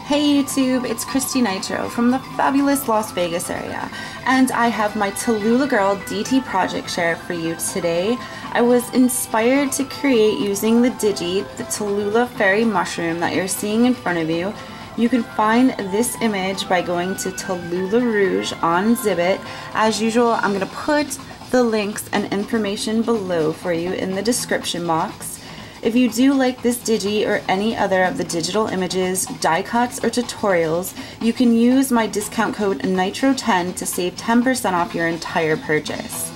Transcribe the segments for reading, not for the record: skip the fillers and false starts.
Hey YouTube, it's Christy Nitro from the fabulous Las Vegas area, and I have my Talula Girl DT project share for you today. I was inspired to create using the Digi, the Talula fairy mushroom that you're seeing in front of you. You can find this image by going to Talula Rouge on Zibbet. As usual, I'm going to put the links and information below for you in the description box. If you do like this Digi or any other of the digital images, die cuts, or tutorials, you can use my discount code NITRO10 to save 10% off your entire purchase.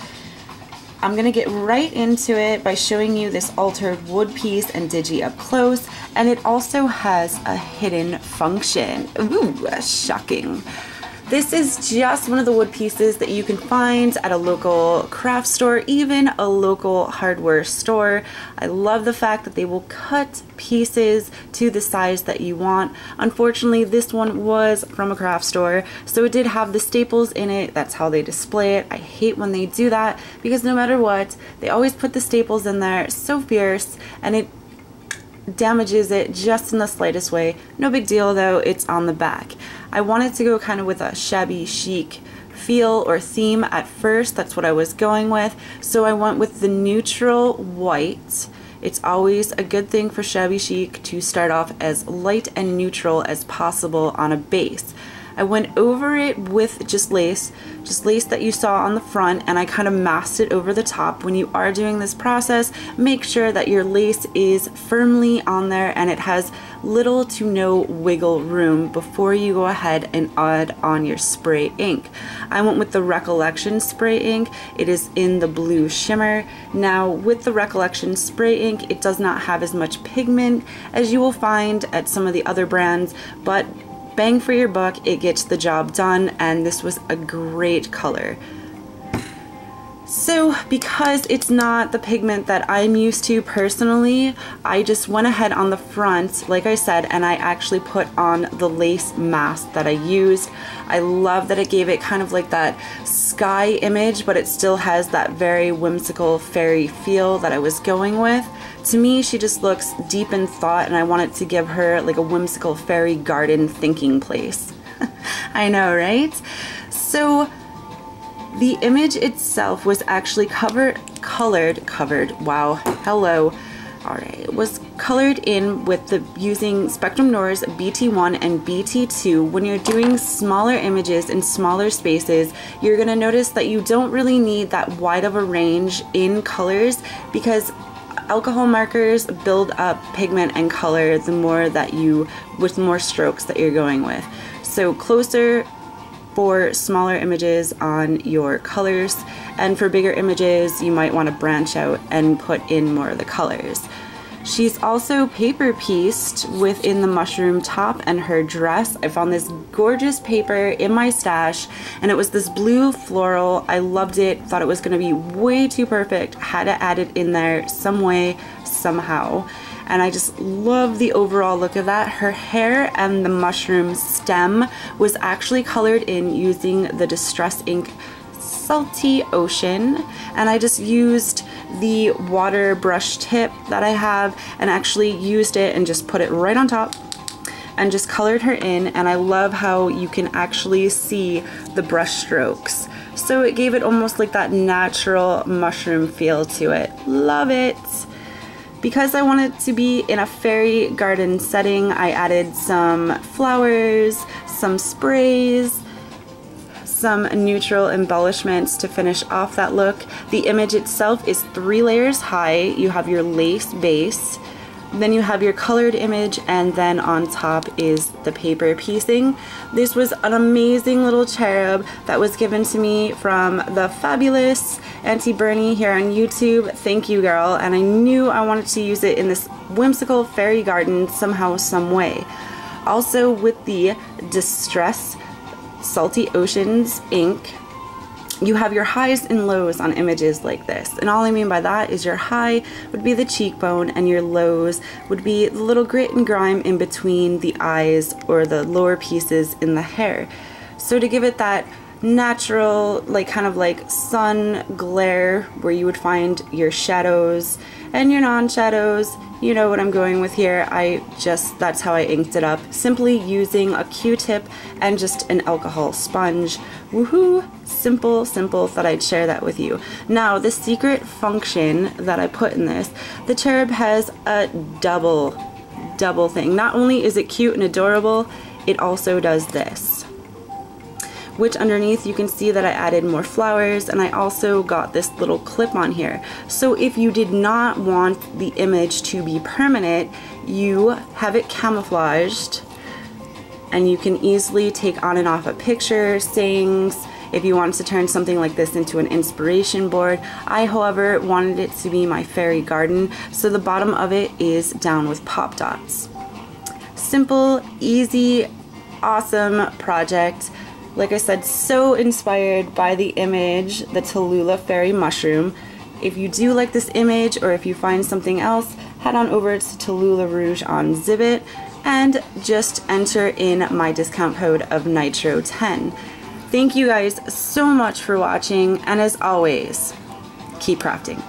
I'm going to get right into it by showing you this altered wood piece and Digi up close, and it also has a hidden function. Ooh, shocking. This is just one of the wood pieces that you can find at a local craft store, even a local hardware store. I love the fact that they will cut pieces to the size that you want. Unfortunately, this one was from a craft store, so it did have the staples in it. That's how they display it. I hate when they do that because no matter what, they always put the staples in there. It's so fierce, and it damages it just in the slightest way. No big deal though, it's on the back. I wanted to go kind of with a shabby chic feel or theme at first. That's what I was going with, so I went with the neutral white. It's always a good thing for shabby chic to start off as light and neutral as possible on a base. I went over it with just lace that you saw on the front, and I kind of masked it over the top. When you are doing this process, make sure that your lace is firmly on there and it has little to no wiggle room before you go ahead and add on your spray ink. I went with the Recollection spray ink. It is in the blue shimmer. Now with the Recollection spray ink, it does not have as much pigment as you will find at some of the other brands, but bang for your buck, it gets the job done, and this was a great color. So because it's not the pigment that I'm used to personally, I just went ahead on the front, like I said, and I actually put on the lace mask that I used. I love that it gave it kind of like that sky image, but it still has that very whimsical fairy feel that I was going with. To me, she just looks deep in thought, and I wanted to give her like a whimsical fairy garden thinking place. I know, right? So the image itself was actually colored, wow, hello. Alright, it was colored in with using Spectrum Noir's BT1 and BT2. When you're doing smaller images in smaller spaces, you're going to notice that you don't really need that wide of a range in colors, because alcohol markers build up pigment and color the more that with more strokes that you're going with. So closer for smaller images on your colors, and for bigger images you might want to branch out and put in more of the colors. She's also paper pieced within the mushroom top and her dress. I found this gorgeous paper in my stash, and it was this blue floral. I loved it, thought it was going to be way too perfect, had to add it in there some way, somehow. And I just love the overall look of that. Her hair and the mushroom stem was actually colored in using the Distress Ink Salty Ocean, and I just used the water brush tip that I have and actually used it and just put it right on top and just colored her in. And I love how you can actually see the brush strokes, so it gave it almost like that natural mushroom feel to it. Love it. Because I want it to be in a fairy garden setting, I added some flowers, some sprays, some neutral embellishments to finish off that look. The image itself is 3 layers high. You have your lace base, then you have your colored image, and then on top is the paper piecing. This was an amazing little cherub that was given to me from the fabulous Auntie Bernie here on YouTube. Thank you, girl. And I knew I wanted to use it in this whimsical fairy garden somehow, some way. Also with the Distress Salty Oceans ink, you have your highs and lows on images like this, and all I mean by that is your high would be the cheekbone and your lows would be the little grit and grime in between the eyes or the lower pieces in the hair. So to give it that natural, like kind of like sun glare where you would find your shadows And your non-shadows, you know what I'm going with here. That's how I inked it up. Simply using a Q-tip and just an alcohol sponge. Woohoo! Simple, simple, thought I'd share that with you. Now, the secret function that I put in this, the cherub has a double thing. Not only is it cute and adorable, it also does this. Which underneath you can see that I added more flowers, and I also got this little clip on here. So if you did not want the image to be permanent, you have it camouflaged and you can easily take on and off a picture, sayings, if you want to turn something like this into an inspiration board. I, however, wanted it to be my fairy garden, so the bottom of it is down with pop dots. Simple, easy, awesome project. Like I said, so inspired by the image, the Talula fairy mushroom. If you do like this image, or if you find something else, head on over to Talula Rouge on Zibbet and just enter in my discount code of Nitro10. Thank you guys so much for watching, and as always, keep crafting.